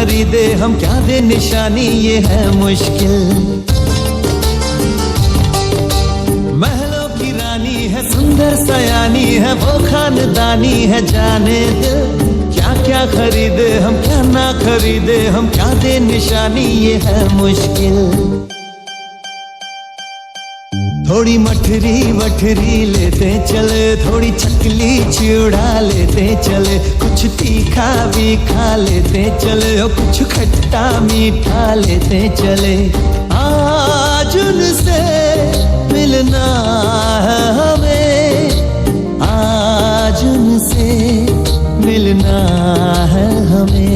खरीदे हम क्या दे निशानी, ये है मुश्किल। महलों की रानी है, सुंदर सयानी है, वो खानदानी है, जाने दिल क्या क्या खरीदे हम क्या ना खरीदे हम, क्या दे निशानी, ये है मुश्किल। थोड़ी मठरी वठरी लेते चले, थोड़ी चकली चिड़ा लेते चले, कुछ तीखा भी खा लेते चले, और कुछ खट्टा मीठा लेते चले। आज उनसे मिलना है हमें, आज उनसे मिलना है हमें।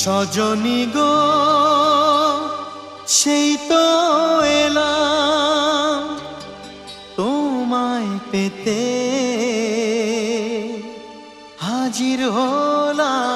সজনী গো সেই তো এলাম তোমায় পেতে, হাজির হলাম।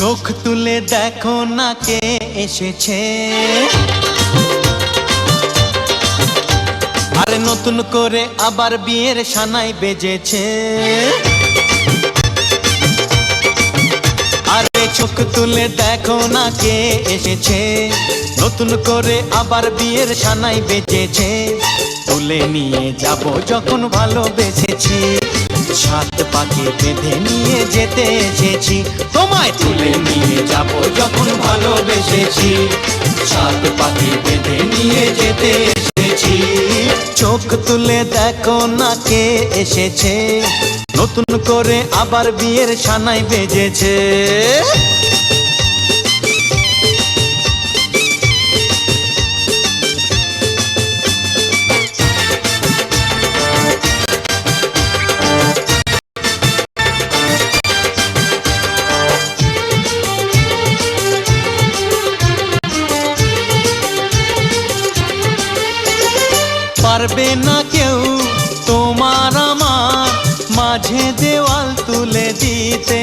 চোখ তুলে দেখো না কে এসেছে, আরে নতুন করে আবার বিয়ের সানাই বেজেছে। আরে চোখ তুলে দেখো না কে এসেছে, নতুন করে আবার বিয়ের সানাই বেজেছে। তুলে নিয়ে যাব যখন ভালোবেসেছি, সাত পাকে বেঁধে নিয়ে যেতে এসেছি। তোমায় তুলে নিয়ে যাব যখন ভালোবেসেছি, সাত পাকে বেঁধে নিয়ে যেতে এসেছি। চোখ তুলে দেখো না কে এসেছে, নতুন করে আবার বিয়ের সানাই বেজেছে। পারবে না কেউ তোমার আমার মাঝে দেওয়াল তুলে দিতে,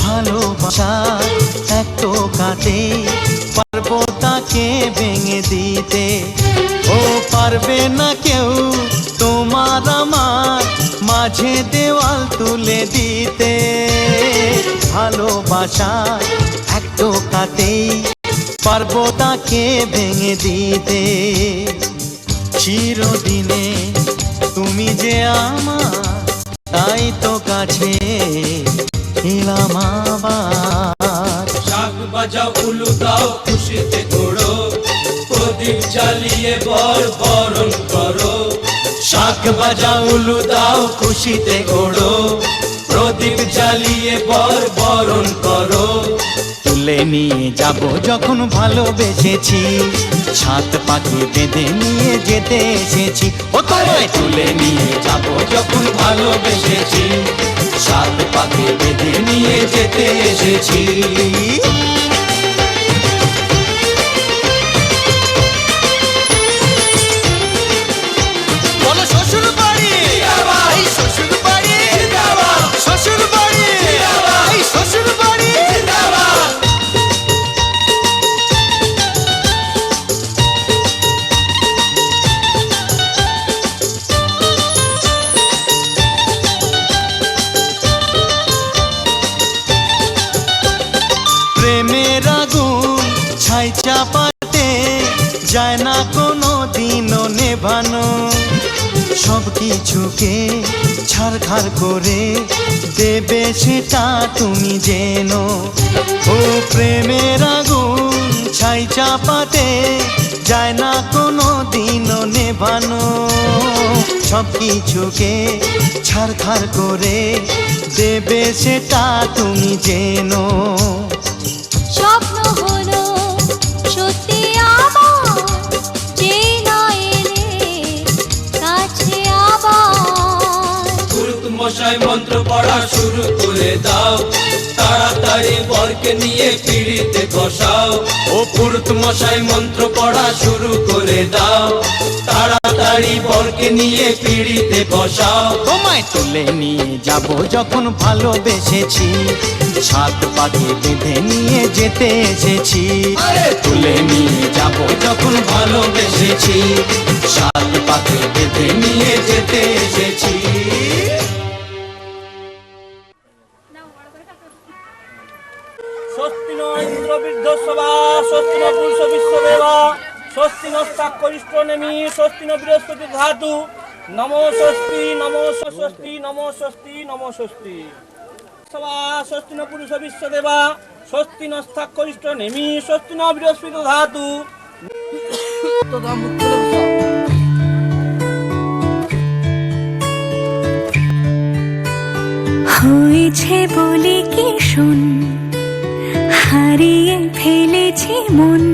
ভালোবাসা এক টোকাতে পারবো তাকে ভেঙে দিতে। ও পারবে না কেউ তোমার আমার মাঝে দেওয়াল তুলে দিতে, ভালোবাসা এক টোকাতেই পারবো তাকে ভেঙে দিতে। চিরদিনে তুমি যে আমার, তাই তো কাছে এলাম আবার। শাক বাজাও উলু দাও খুশিতে ঘোড়ো, প্রদীপ জ্বালিয়ে বর বরণ করো। শাক বাজাও উলু দাও খুশিতে ঘোড়ো, প্রদীপ জ্বালিয়ে বর বরণ করো। তুলে নিয়ে যাব যখন ভালোবেসেছি, সাত পাকে বেঁধে নিয়ে যেতে এসেছি। ও তোমায় তুলে নিয়ে যাব যখন ভালোবেসেছি, সাত পাকে বেঁধে নিয়ে যেতে এসেছি। বলো শ্বশুর বাড়ি, এই শ্বশুর বাড়ি, শ্বশুর বাড়ি, এই শ্বশুর বাড়ি। প্রেমের আগুন ছাই চাপাতে যায় না কোনো দিনও নেভানো, সব কিছুকে ছারখার করে দেবে সেটা তুমি জেনো। ও প্রেমের আগুন ছাই চাপাতে যায় না কোনো দিনও নেভানো, সব কিছুকে ছারখার করে দেবে সেটা তুমি জেনো। স্বপ্ন হলো সত্যি আমার, যে না এলে কাছে আবার। পুরুত মশাই মন্ত্র পড়া শুরু করে দাও, তাড়াতাড়ি বরকে নিয়ে পিড়িতে বসাও। ও পুরুত মশাই মন্ত্র পড়া শুরু করে দাও, তাড়াতাড়ি বরকে নিয়ে পিড়িতে বসাও। তোমায় তুলে নিয়ে যাব যখন ভালোবেসেছি, সাত পাকে বেঁধে নিয়ে যেতে এসেছি। তুলে নিয়ে যাব যখন ভালোবেসেছি, সাত পাকে বেঁধে নিয়ে যেতে এসেছি। স্বস্তি ন ইন্দ্রবৃদ্ধস্ববা, স্বস্তি ন পুরুষ বিশ্বদেবা, স্বস্তি নস্তাক্ষরিষ্ঠ নেমি, স্বস্তি ন বৃহস্পতি ধাতু। নমো স্বস্তি, নমো স্বস্তি, নমো স্বস্তি, নমো স্বস্তি। সবা স্বস্তি ন পুরুষ বিশ্বদেবা, স্বস্তি নস্তাক্ষরিষ্ঠ নেমি, স্বস্তি ন বৃহস্পতি ধাতু। হয়েছে বলে কি শোন, হারিয়ে ফেলেছি মন,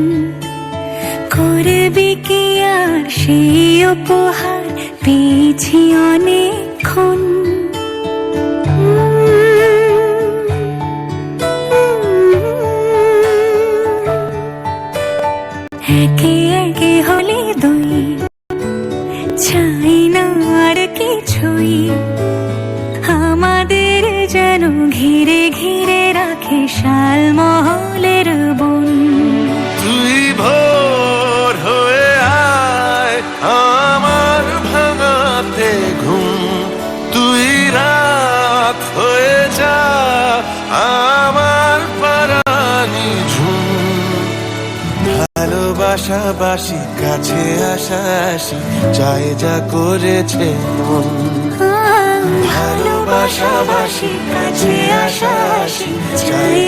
করবি কি আর সেই উপহার পেয়েছি অনেকক্ষণ। একে একে হলে দুই, চাই না আর কিছুই, আমাদের যেন ঘিরে ঘিরে রাখে শালমহলের বন। তুই ভোর হয়ে আয় আমার ভাঙাতে ঘুম, তুই রাত হয়ে যা আমার পরানি ঝুম। ভালোবাসাবাসি কাছে আসাসি চাই যা করেছে মন, ভালোবাসাবাসি কাছে আসাসি চাই